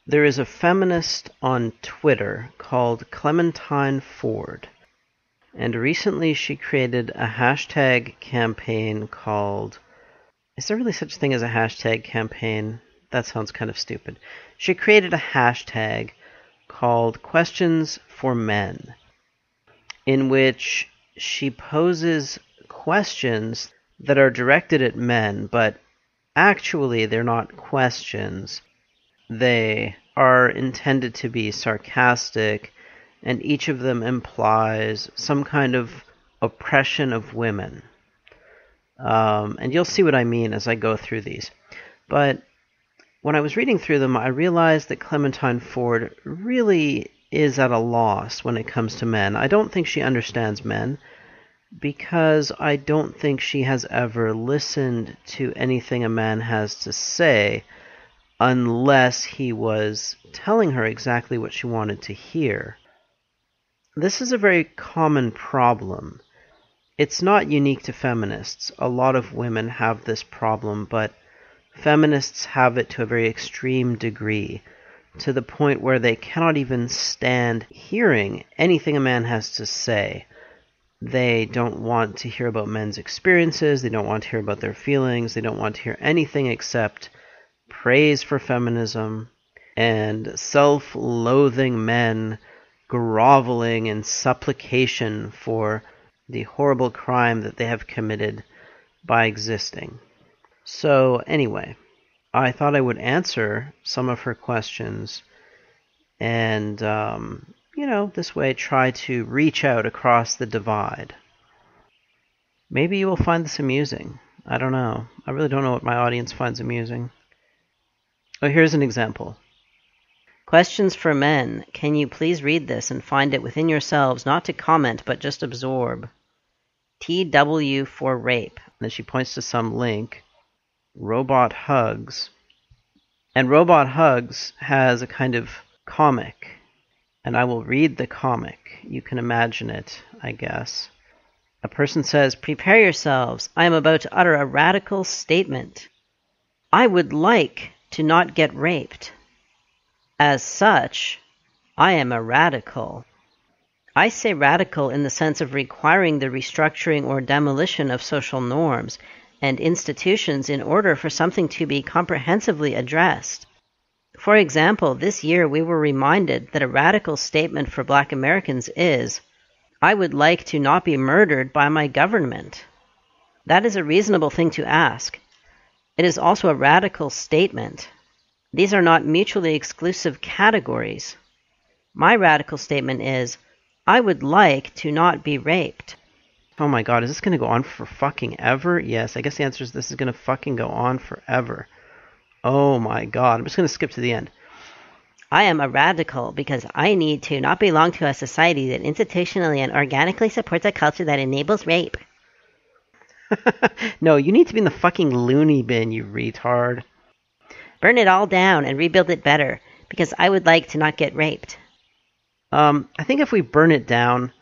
There is a feminist on Twitter called Clementine Ford, and recently she created a hashtag campaign called... Is there really such a thing as a hashtag campaign? That sounds kind of stupid. She created a hashtag called Questions for Men, in which she poses questions that are directed at men, but actually they're not questions. They are intended to be sarcastic, and each of them implies some kind of oppression of women. And you'll see what I mean as I go through these. But when I was reading through them, I realized that Clementine Ford really is at a loss when it comes to men. I don't think she understands men, because I don't think she has ever listened to anything a man has to say unless he was telling her exactly what she wanted to hear. This is a very common problem. It's not unique to feminists. A lot of women have this problem, but feminists have it to a very extreme degree, to the point where they cannot even stand hearing anything a man has to say. They don't want to hear about men's experiences, they don't want to hear about their feelings, they don't want to hear anything except praise for feminism and self-loathing men groveling in supplication for the horrible crime that they have committed by existing. So anyway, I thought I would answer some of her questions and, this way try to reach out across the divide. Maybe you will find this amusing. I don't know. I really don't know what my audience finds amusing. Oh, here's an example. Questions for men. Can you please read this and find it within yourselves, not to comment, but just absorb? TW for rape. And then she points to some link. Robot Hugs. And Robot Hugs has a kind of comic. And I will read the comic. You can imagine it, I guess. A person says, "Prepare yourselves. I am about to utter a radical statement. I would like to not get raped. As such, I am a radical. I say radical in the sense of requiring the restructuring or demolition of social norms and institutions in order for something to be comprehensively addressed. For example, this year we were reminded that a radical statement for Black Americans is, I would like to not be murdered by my government. That is a reasonable thing to ask. It is also a radical statement. These are not mutually exclusive categories. My radical statement is, I would like to not be raped." Oh my god, is this going to go on for fucking ever? Yes, I guess the answer is this is going to fucking go on forever. Oh my god, I'm just going to skip to the end. "I am a radical because I need to not belong to a society that institutionally and organically supports a culture that enables rape." No, you need to be in the fucking loony bin, you retard. "Burn it all down and rebuild it better, because I would like to not get raped." I think if we burn it down,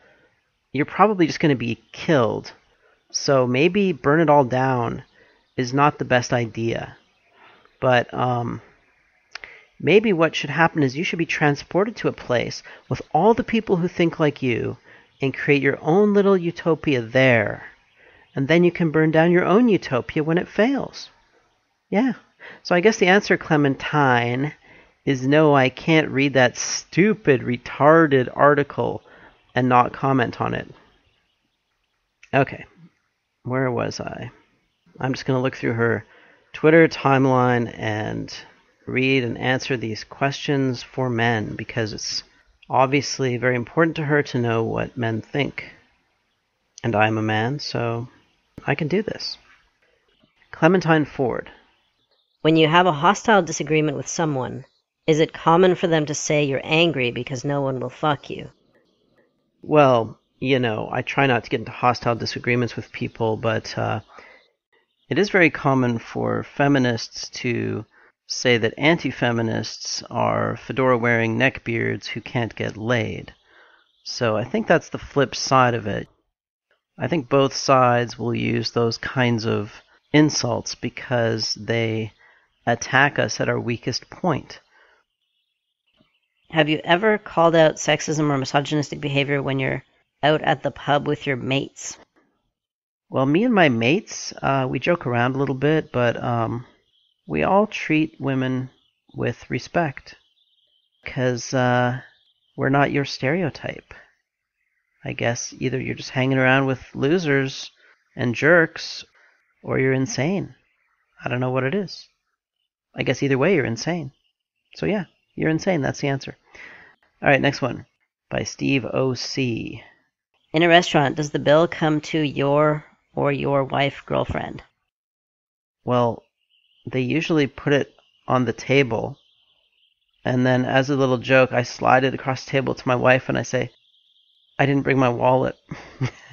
you're probably just going to be killed. So maybe burn it all down is not the best idea. But maybe what should happen is you should be transported to a place with all the people who think like you and create your own little utopia there. And then you can burn down your own utopia when it fails. Yeah. So I guess the answer, Clementine, is no, I can't read that stupid, retarded article and not comment on it. Okay. Where was I? I'm just going to look through her Twitter timeline and read and answer these questions for men, because it's obviously very important to her to know what men think. And I'm a man, so I can do this. Clementine Ford. "When you have a hostile disagreement with someone, is it common for them to say you're angry because no one will fuck you?" Well, I try not to get into hostile disagreements with people, but it is very common for feminists to say that anti-feminists are fedora-wearing neckbeards who can't get laid. So I think that's the flip side of it. I think both sides will use those kinds of insults because they attack us at our weakest point. Have you ever called out sexism or misogynistic behavior when you're out at the pub with your mates? Well, me and my mates, we joke around a little bit, but we all treat women with respect because we're not your stereotype. I guess either you're just hanging around with losers and jerks, or you're insane. I don't know what it is. I guess either way you're insane. So yeah, you're insane. That's the answer. All right, next one by Steve O.C. In a restaurant, does the bill come to your or your wife, girlfriend? Well, they usually put it on the table, and then as a little joke, I slide it across the table to my wife and I say, I didn't bring my wallet.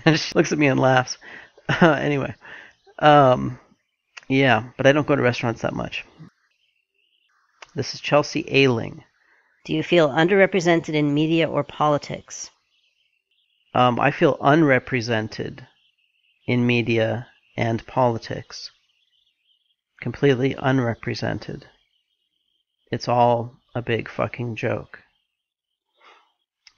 And she looks at me and laughs. Anyway, yeah, but I don't go to restaurants that much. This is Chelsea Ailing. Do you feel underrepresented in media or politics? I feel unrepresented in media and politics. Completely unrepresented. It's all a big fucking joke.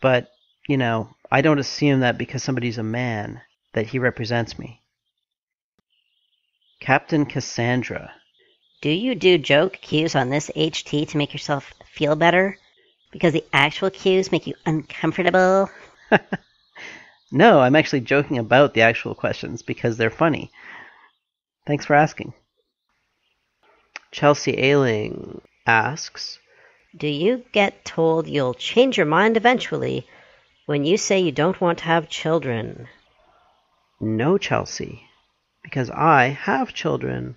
But, you know, I don't assume that because somebody's a man that he represents me. Captain Cassandra. Do you do joke cues on this HT to make yourself feel better? Because the actual cues make you uncomfortable? No, I'm actually joking about the actual questions because they're funny. Thanks for asking. Chelsea Ailing asks, Do you get told you'll change your mind eventually when you say you don't want to have children? No, Chelsea, because I have children.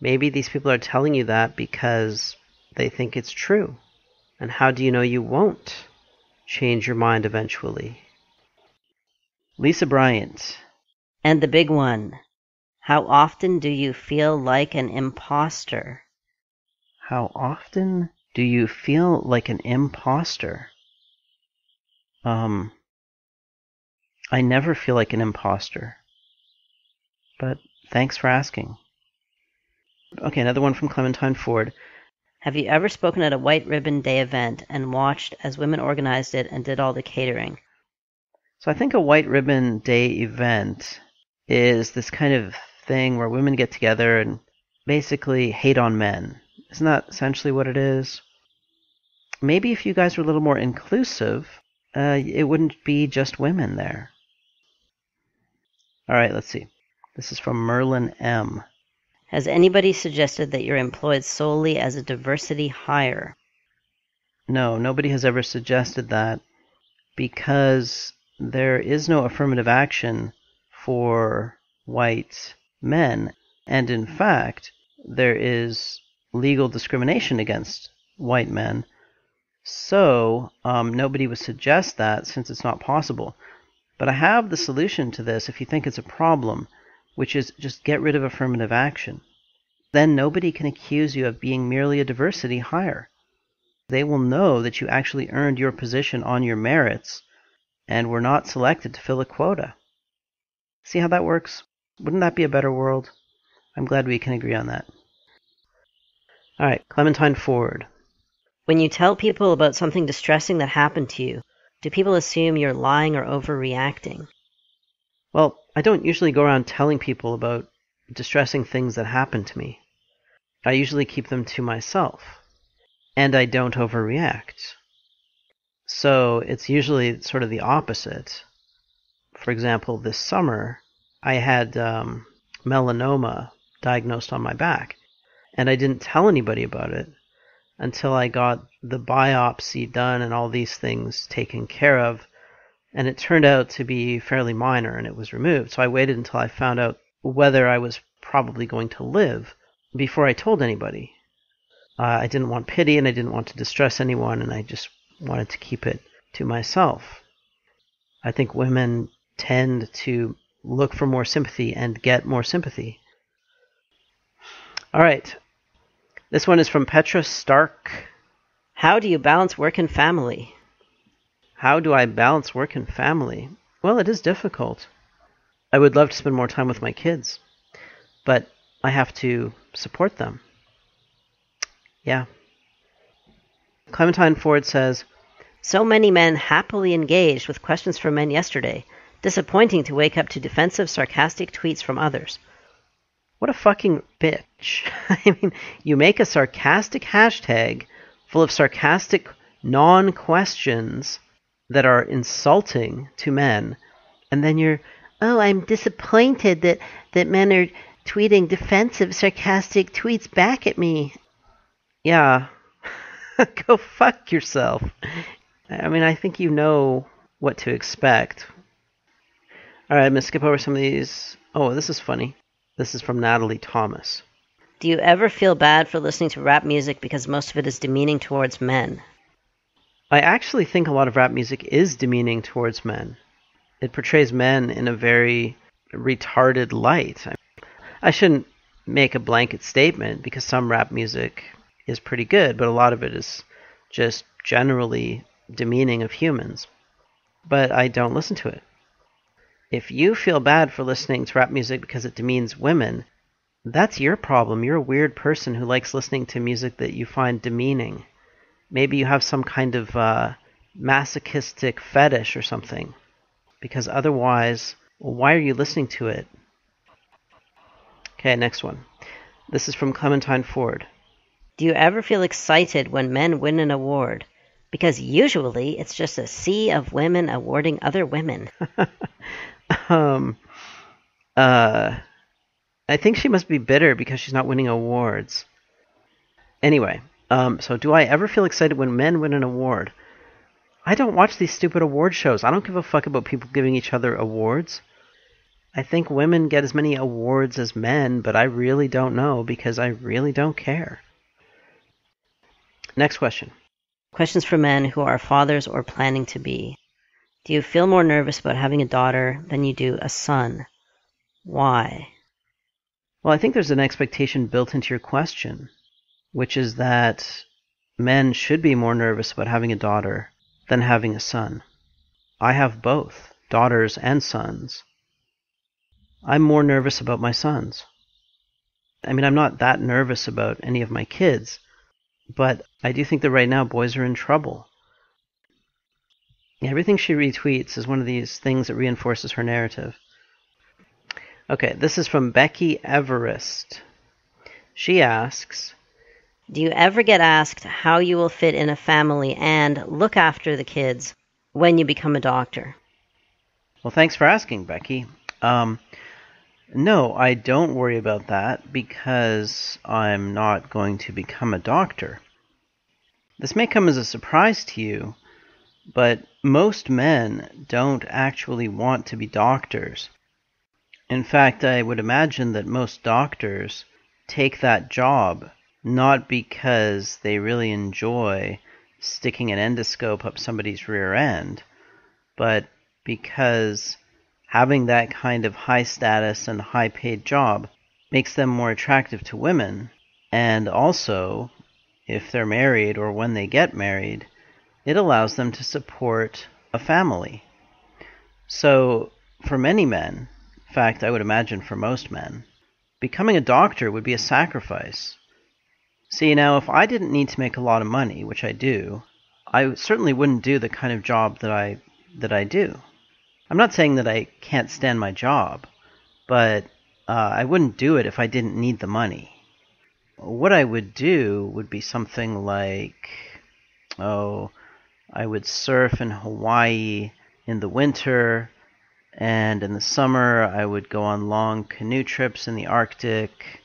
Maybe these people are telling you that because they think it's true. And how do you know you won't change your mind eventually? Lisa Bryant. And the big one. How often do you feel like an imposter? How often do you feel like an imposter? I never feel like an imposter. But thanks for asking. Okay, another one from Clementine Ford. Have you ever spoken at a White Ribbon Day event and watched as women organized it and did all the catering? So I think a White Ribbon Day event is this kind of thing where women get together and basically hate on men. Isn't that essentially what it is? Maybe if you guys were a little more inclusive, it wouldn't be just women there. All right, let's see. This is from Merlin M. Has anybody suggested that you're employed solely as a diversity hire? No, nobody has ever suggested that because there is no affirmative action for white men. And in fact, there is legal discrimination against white men. So nobody would suggest that since it's not possible. But I have the solution to this if you think it's a problem, which is just get rid of affirmative action. Then nobody can accuse you of being merely a diversity hire. They will know that you actually earned your position on your merits and were not selected to fill a quota. See how that works? Wouldn't that be a better world? I'm glad we can agree on that. All right, Clementine Ford. When you tell people about something distressing that happened to you, do people assume you're lying or overreacting? Well, I don't usually go around telling people about distressing things that happen to me. I usually keep them to myself. And I don't overreact. So it's usually sort of the opposite. For example, this summer, I had melanoma diagnosed on my back. And I didn't tell anybody about it until I got the biopsy done and all these things taken care of. And it turned out to be fairly minor and it was removed. So I waited until I found out whether I was probably going to live before I told anybody. I didn't want pity and I didn't want to distress anyone, and I just wanted to keep it to myself. I think women tend to look for more sympathy and get more sympathy. All right. This one is from Petra Stark. How do you balance work and family? How do I balance work and family? Well, it is difficult. I would love to spend more time with my kids, but I have to support them. Yeah. Clementine Ford says, so many men happily engaged with questions from men yesterday. Disappointing to wake up to defensive, sarcastic tweets from others. what a fucking bitch. I mean, you make a sarcastic hashtag full of sarcastic non-questions that are insulting to men, and then you're, oh, I'm disappointed that men are tweeting defensive, sarcastic tweets back at me. Yeah, go fuck yourself. I mean, I think you know what to expect. All right, I'm going to skip over some of these. Oh, this is funny. This is from Natalie Thomas. Do you ever feel bad for listening to rap music because most of it is demeaning towards men? I actually think a lot of rap music is demeaning towards men. It portrays men in a very retarded light. I shouldn't make a blanket statement because some rap music is pretty good, but a lot of it is just generally demeaning of humans. But I don't listen to it. If you feel bad for listening to rap music because it demeans women, that's your problem. You're a weird person who likes listening to music that you find demeaning. Maybe you have some kind of masochistic fetish or something. Because otherwise, why are you listening to it? Okay, next one. This is from Clementine Ford. Do you ever feel excited when men win an award? Because usually it's just a sea of women awarding other women. I think she must be bitter because she's not winning awards. Anyway, so do I ever feel excited when men win an award? I don't watch these stupid award shows. I don't give a fuck about people giving each other awards. I think women get as many awards as men, but I really don't know because I really don't care. Next question. Questions for men who are fathers or planning to be. Do you feel more nervous about having a daughter than you do a son? Why? Well, I think there's an expectation built into your question, which is that men should be more nervous about having a daughter than having a son. I have both, daughters and sons. I'm more nervous about my sons. I mean, I'm not that nervous about any of my kids, but I do think that right now boys are in trouble. Everything she retweets is one of these things that reinforces her narrative. Okay, this is from Becky Everest. She asks, do you ever get asked how you will fit in a family and look after the kids when you become a doctor? Well, thanks for asking, Becky. No, I don't worry about that because I'm not going to become a doctor. This may come as a surprise to you, but most men don't actually want to be doctors. In fact, I would imagine that most doctors take that job not because they really enjoy sticking an endoscope up somebody's rear end, but because having that kind of high status and high paid job makes them more attractive to women, and also, if they're married or when they get married, it allows them to support a family. So, for many men, in fact, I would imagine for most men, becoming a doctor would be a sacrifice. See, now, if I didn't need to make a lot of money, which I do, I certainly wouldn't do the kind of job that I do. I'm not saying that I can't stand my job, but I wouldn't do it if I didn't need the money. What I would do would be something like, I would surf in Hawaii in the winter, and in the summer I would go on long canoe trips in the Arctic.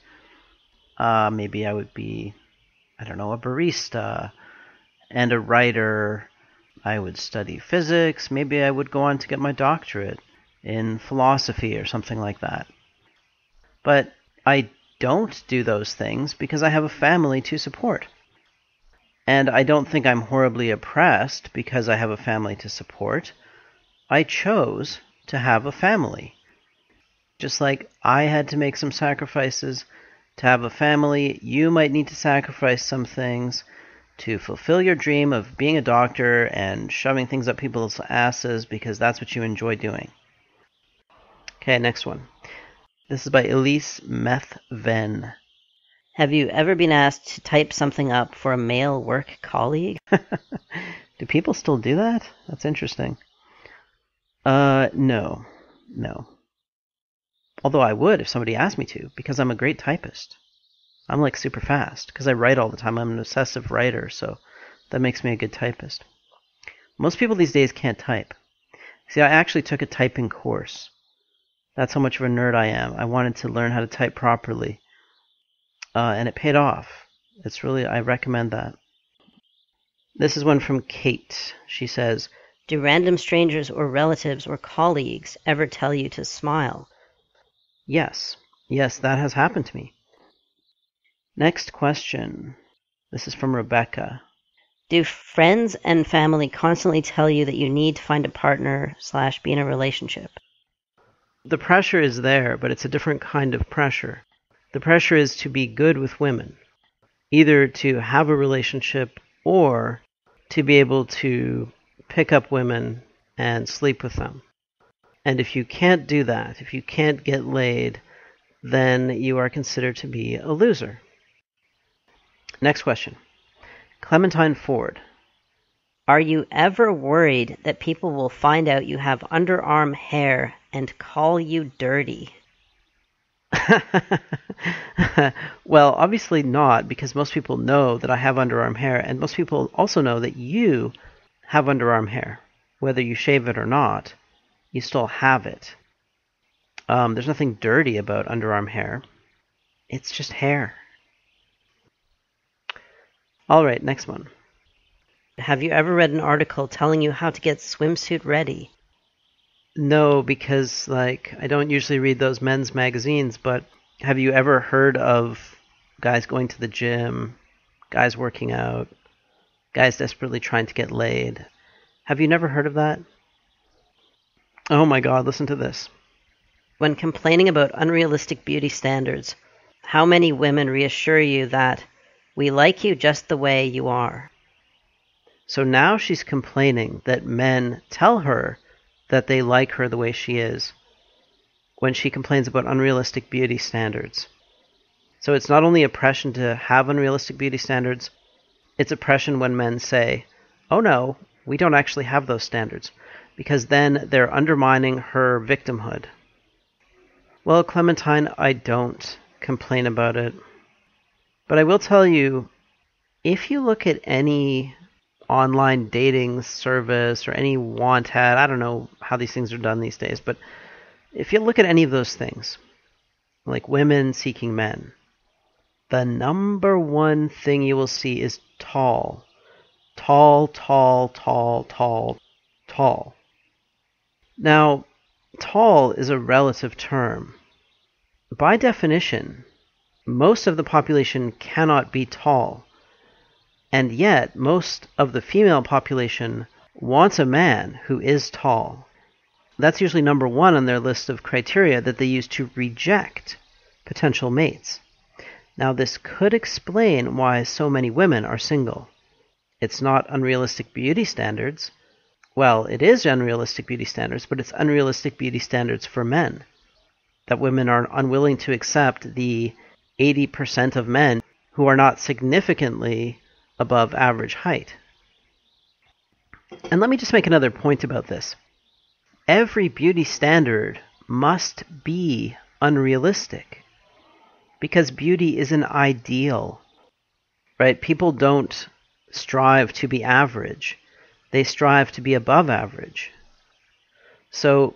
Maybe I would be, a barista and a writer. I would study physics. Maybe I would go on to get my doctorate in philosophy or something like that. But I don't do those things because I have a family to support. And I don't think I'm horribly oppressed because I have a family to support. I chose to have a family. Just like I had to make some sacrifices to have a family, you might need to sacrifice some things to fulfill your dream of being a doctor and shoving things up people's asses because that's what you enjoy doing. Okay, next one. This is by Elise Meth Ven. Have you ever been asked to type something up for a male work colleague? Do people still do that? That's interesting. No. No. Although I would if somebody asked me to, because I'm a great typist. I'm like super fast, because I write all the time. I'm an obsessive writer, so that makes me a good typist. Most people these days can't type. See, I actually took a typing course. That's how much of a nerd I am. I wanted to learn how to type properly. And it paid off. I recommend that. This is one from Kate. She says, Do random strangers or relatives or colleagues ever tell you to smile? yes. Yes, that has happened to me. Next question. This is from Rebecca. Do friends and family constantly tell you that you need to find a partner / be in a relationship? The pressure is there, but it's a different kind of pressure. The pressure is to be good with women, either to have a relationship or to be able to pick up women and sleep with them. And if you can't do that, if you can't get laid, then you are considered to be a loser. Next question. Clementine Ford. Are you ever worried that people will find out you have underarm hair and call you dirty? Well, obviously not, because most people know that I have underarm hair, and most people also know that you have underarm hair. Whether you shave it or not, you still have it. There's nothing dirty about underarm hair. It's just hair. All right, next one. Have you ever read an article telling you how to get swimsuit ready? No, because I don't usually read those men's magazines, but have you ever heard of guys going to the gym, guys working out, guys desperately trying to get laid? Have you never heard of that? Oh my God, listen to this. When complaining about unrealistic beauty standards, how many women reassure you that we like you just the way you are? So now she's complaining that men tell her that they like her the way she is when she complains about unrealistic beauty standards. So it's not only oppression to have unrealistic beauty standards, it's oppression when men say, oh no, we don't actually have those standards, because then they're undermining her victimhood. Well, Clementine, I don't complain about it. But I will tell you, if you look at any online dating service or any want ad, I don't know how these things are done these days, but if you look at any of those things, like women seeking men, the number one thing you will see is tall. Tall, tall, tall, tall, tall. Now, tall is a relative term. By definition, most of the population cannot be tall. And yet, most of the female population wants a man who is tall. That's usually number one on their list of criteria that they use to reject potential mates. Now, this could explain why so many women are single. It's not unrealistic beauty standards. Well, it is unrealistic beauty standards, but it's unrealistic beauty standards for men. That women are unwilling to accept the 80% of men who are not significantly above average height. And let me just make another point about this. Every beauty standard must be unrealistic, because beauty is an ideal, right? People don't strive to be average. They strive to be above average. So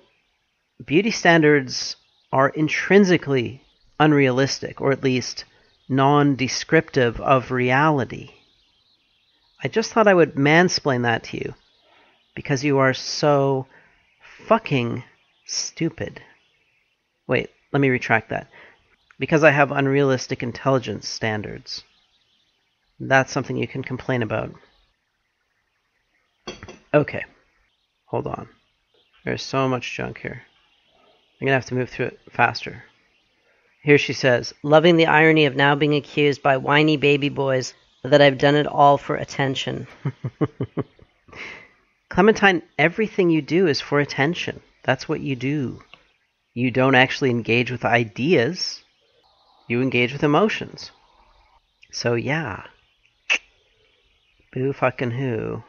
beauty standards are intrinsically unrealistic, or at least non-descriptive of reality. I just thought I would mansplain that to you, because you are so fucking stupid. Wait, let me retract that. Because I have unrealistic intelligence standards. That's something you can complain about. Okay, hold on. There's so much junk here. I'm gonna have to move through it faster. Here she says, Loving the irony of now being accused by whiny baby boys that I've done it all for attention. Clementine, everything you do is for attention. That's what you do. You don't actually engage with ideas. You engage with emotions. So yeah. Boo fucking who.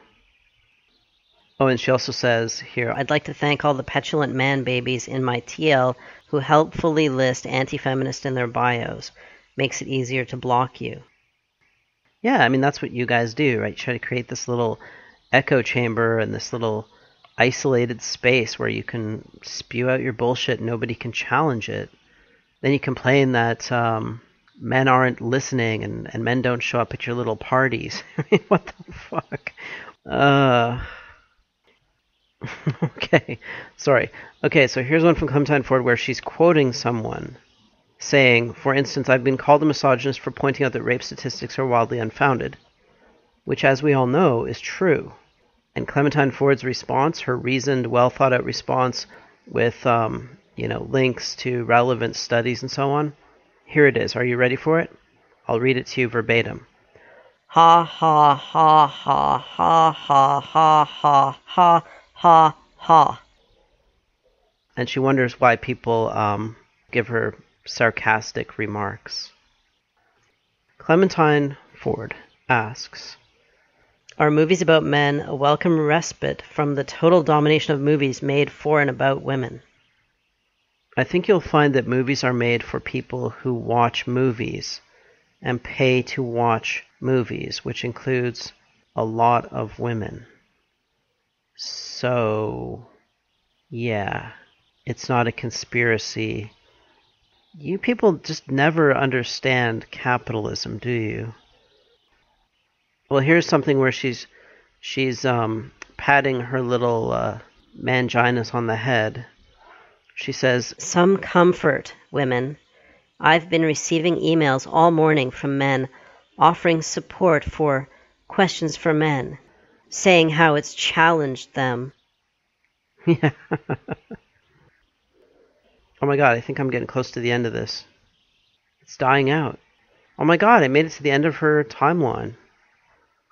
Oh, and she also says here, I'd like to thank all the petulant man babies in my TL who helpfully list anti-feminist in their bios. Makes it easier to block you. yeah, I mean, that's what you guys do, right? You try to create this little echo chamber and this little isolated space where you can spew out your bullshit and nobody can challenge it. Then you complain that men aren't listening and men don't show up at your little parties. I mean, what the fuck? Okay, sorry. Okay, so here's one from Clementine Ford where she's quoting someone saying, for instance, I've been called a misogynist for pointing out that rape statistics are wildly unfounded, which, as we all know, is true. And Clementine Ford's response, her reasoned, well-thought-out response with, links to relevant studies and so on, here it is. Are you ready for it? I'll read it to you verbatim. Ha ha ha ha ha ha ha ha ha ha ha. And she wonders why people give her sarcastic remarks. Clementine Ford asks, are movies about men a welcome respite from the total domination of movies made for and about women? I think you'll find that movies are made for people who watch movies and pay to watch movies, which includes a lot of women. So, yeah, it's not a conspiracy. You people just never understand capitalism, do you? Well, here's something where she's patting her little manginas on the head. She says, some comfort, women. I've been receiving emails all morning from men offering support for Questions for Men, saying how it's challenged them. Yeah. Oh my god, I think I'm getting close to the end of this. It's dying out. Oh my god, I made it to the end of her timeline.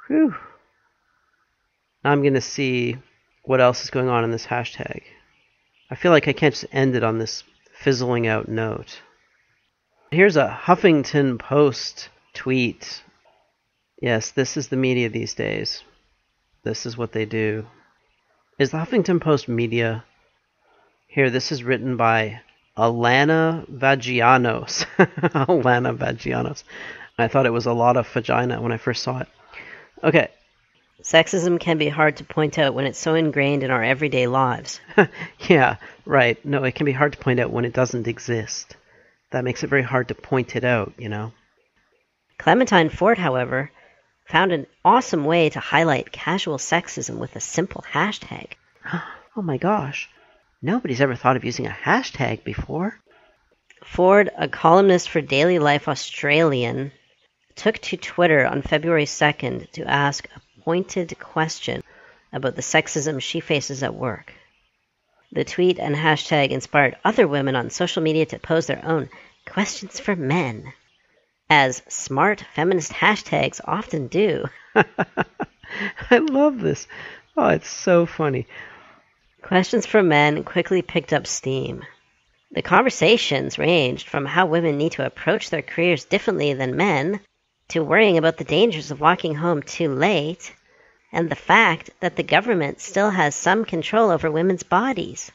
Whew. Now I'm going to see what else is going on in this hashtag. I feel like I can't just end it on this fizzling out note. Here's a Huffington Post tweet. Yes, this is the media these days. This is what they do. Is the Huffington Post media? Here, this is written by Alana Vagianos. Alana Vagianos. I thought it was a lot of vagina when I first saw it. Okay. Sexism can be hard to point out when it's so ingrained in our everyday lives. Yeah, right. No, it can be hard to point out when it doesn't exist. That makes it very hard to point it out, you know? Clementine Ford, however, found an awesome way to highlight casual sexism with a simple hashtag. Oh my gosh. Nobody's ever thought of using a hashtag before. Ford, a columnist for Daily Life Australian, took to Twitter on February 2nd to ask a pointed question about the sexism she faces at work. The tweet and hashtag inspired other women on social media to pose their own questions for men, as smart feminist hashtags often do. I love this. Oh, it's so funny. Questions for Men quickly picked up steam. The conversations ranged from how women need to approach their careers differently than men, to worrying about the dangers of walking home too late, and the fact that the government still has some control over women's bodies.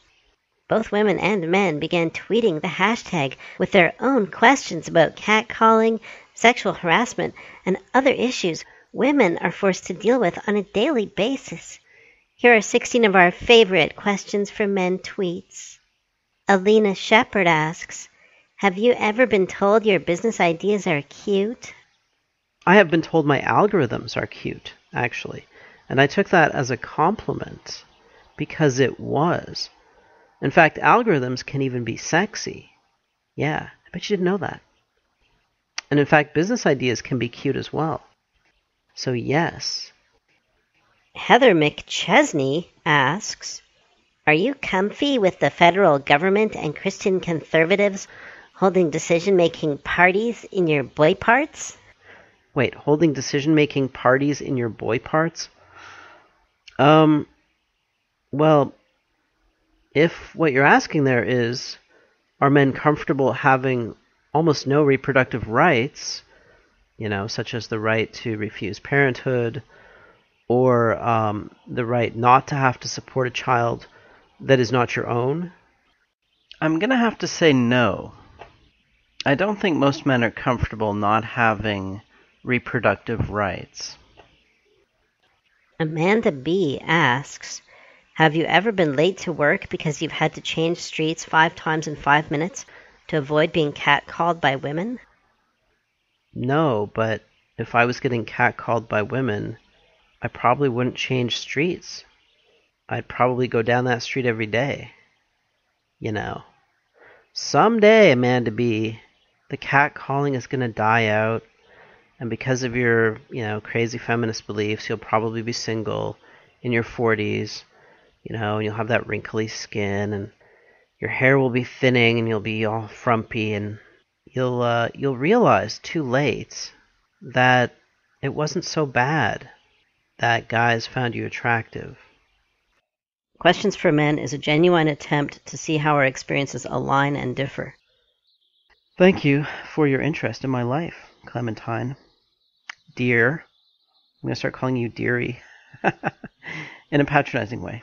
Both women and men began tweeting the hashtag with their own questions about catcalling, sexual harassment, and other issues women are forced to deal with on a daily basis. Here are 16 of our favorite Questions for Men tweets. Alina Shepard asks, have you ever been told your business ideas are cute? I have been told my algorithms are cute, actually. And I took that as a compliment, because it was. In fact, algorithms can even be sexy. Yeah, I bet you didn't know that. And in fact, business ideas can be cute as well. So yes. Heather McChesney asks, are you comfy with the federal government and Christian conservatives holding decision-making parties in your boy parts? Wait, holding decision-making parties in your boy parts? Well, if what you're asking there is, are men comfortable having almost no reproductive rights, such as the right to refuse parenthood or the right not to have to support a child that is not your own? I'm going to have to say no. I don't think most men are comfortable not having reproductive rights. Amanda B. asks, have you ever been late to work because you've had to change streets 5 times in 5 minutes to avoid being catcalled by women? No, but if I was getting catcalled by women, I probably wouldn't change streets. I'd probably go down that street every day. Someday, Amanda B., the catcalling is going to die out, and because of your, crazy feminist beliefs, you'll probably be single in your 40s, and you'll have that wrinkly skin, and your hair will be thinning, and you'll be all frumpy, and you'll realize too late that it wasn't so bad that guys found you attractive. Questions for Men is a genuine attempt to see how our experiences align and differ. Thank you for your interest in my life, Clementine. Dear. I'm going to start calling you Dearie in a patronizing way.